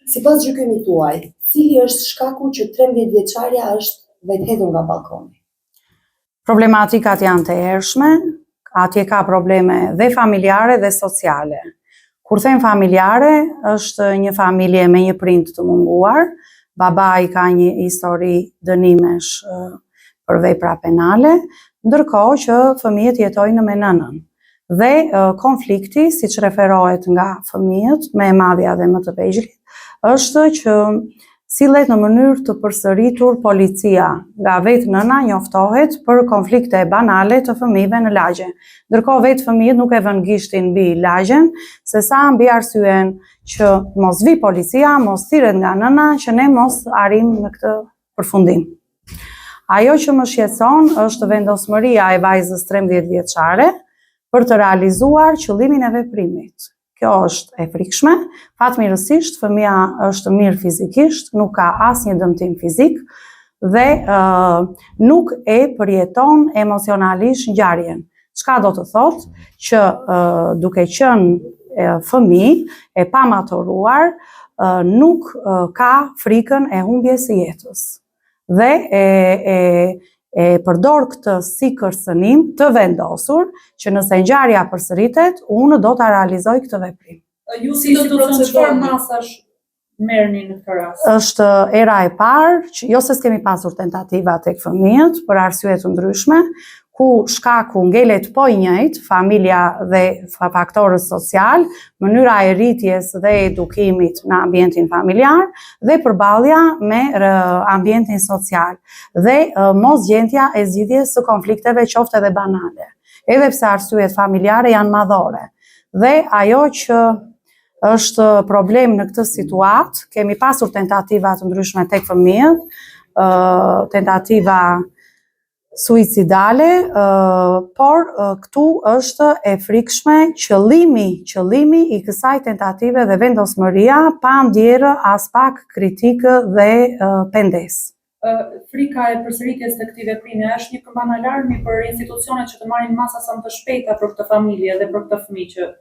Sipas gjykimit tuaj, cili është shkaku që 13 vjeçaria është vetëhetur nga balkoni? Problematikat janë të ershme, atje ka probleme dhe familjare dhe sociale. Kur them familjare, është një familje me një prind të munguar, babai ka një histori dënimesh për vepra penale, ndërkohë që fëmijët jetojnë me nënën. Dhe konflikti, siç referohet nga fëmijët, me e madhja dhe më të vegjëlit, është që sillet në mënyrë të përsëritur policia, nga vetë nëna njoftohet për konflikte banale të fëmijëve në lagje. Ndërkohë vetë fëmijët nuk e vënë gishtin mbi lagjen, sesa mbi arsyen që mos vi policia, mos thirret nga nëna, që ne mos arrim në këtë përfundim. Ajo që më shqetëson është vendosmëria e vajzës 13 vjeçare për të realizuar qëllimin e veprimit. Kjo është e frikshme, fatmirësisht fëmia është mirë fizikisht, nuk ka asnjë dëmtim fizik dhe nuk e përjeton emocionalisht ngjarjen. Çka do të thotë që duke qenë fëmijë e pamaturuar, nuk ka frikën e humbjes së jetës. Dhe e përdor këtë si kërcënim të vendosur që nëse ngjarja përsëritet, unë do ta realizoj këtë veprim. Ju si institucion çfarë masash merrni në këtë rast? Është era e parë që jo se s'kemi pasur tentativa tek fëmijët për arsye të ndryshme, ku shkaku ngelet po i njëjtë, familja dhe faktorët social, mënyra e rritjes dhe edukimit në ambientin familjar dhe përballja me ambientin social dhe mosgjendja e zgjidhjes së konflikteve qoftë edhe banale. Edhe pse arsyet familjare janë madhore. Dhe ajo që është problem në këtë situatë, kemi pasur tentativa të ndryshme tek fëmijët, tentativa suicidale, por këtu është e frikshme qëllimi i kësaj tentative dhe vendosmëria pa ndjerë as pak kritikë dhe pendesë. Frika e përsëritjes të këtij veprimi është një këmbën alarmi për institucionet që të marrin masa sa më të shpejta për këtë familje dhe për këtë fëmijë që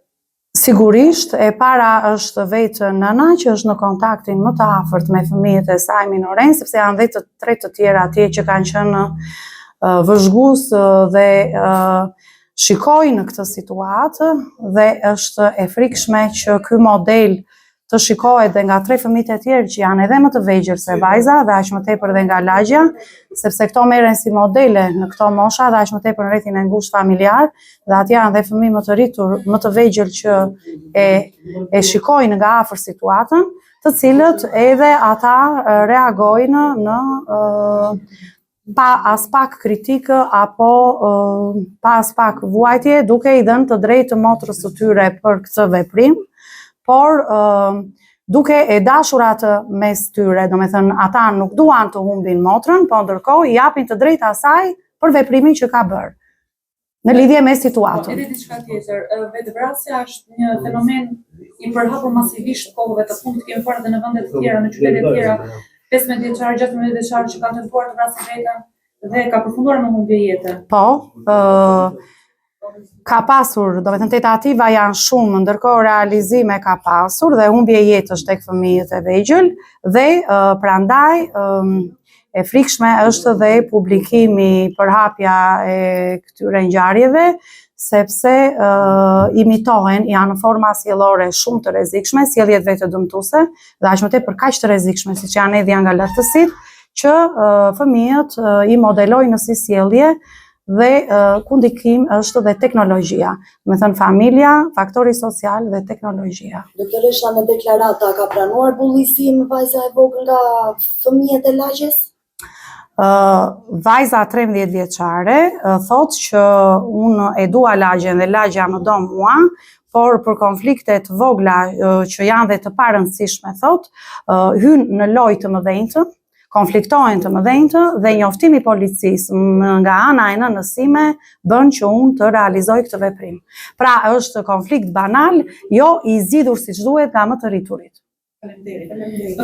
Sigurisht, e para është vetë nëna që është në kontaktin më të afërt me fëmijët e saj minorenj, sepse janë dhe të tre të tjera atje që kanë qenë vëzhgues dhe shikojnë këtë situatë dhe është e frikshme që ky model të shikohet dhe nga tre fëmijët e tjerë që janë edhe më të vegjël se vajza dhe aq më tepër dhe nga lagja, sepse këto merren si modele në këto mosha dhe aq më tepër në rrethin e ngushtë familjar, dhe atje janë dhe fëmijë më të rritur, më të vegjël që e shikojnë nga afër situatën, të cilët edhe ata reagojnë në pa as pak kritikë apo pa as pak vuajtje, duke i dhënë të drejtë motrës së tyre për këtë veprim, por duke e dashurat mes tyre, do me thënë ata nuk duan të humbin motrën, po ndërkohë i japin të drejtë asaj për veprimin që ka bërë në lidhje me situatën. Edhe diçka tjetër, vetvrasja është një fenomen i përhapur masivisht kohëve të fundit, kemi parë edhe në vende të tjera, në qytete të tjera, 15 vjeçar, 16 vjeçar që kanë tentuar të vrasin veten dhe ka përfunduar me humbje jete. Po, ka pasur, do me thënë tentativa janë shumë, ndërkohë realizime ka pasur dhe humbje jetësh tek fëmijët e vegjël dhe prandaj e frikshme është dhe publikimi, përhapja e këtyre ngjarjeve, sepse imitohen, janë në forma sjellore shumë të rrezikshme, sjelljet vetë dëmtuese dhe aq më tepër kaq të rrezikshme siç janë edhja nga lartësitë, që fëmijët i modelojnë në si sjellje dhe ku ndikim është dhe teknologjia. Me thënë familja, faktori social dhe teknologjia. Doktoresha, në deklarata ka pranuar bullizim vajza e vogël nga fëmijët e lagjes? Vajza 13 vjeçare thotë që unë e dua lagjen dhe lagja më do mua, por për konfliktet vogla që janë dhe të parëndësishme, thotë, hyn në lojë të mëdhenjtë, konfliktojnë të mëdhenjtë dhe njoftimi policisë nga ana e nënësime bën që unë të realizoj këtë veprim. Pra është konflikt banal, jo i zgjidhur siç duhet nga më të rriturit. Faleminderit.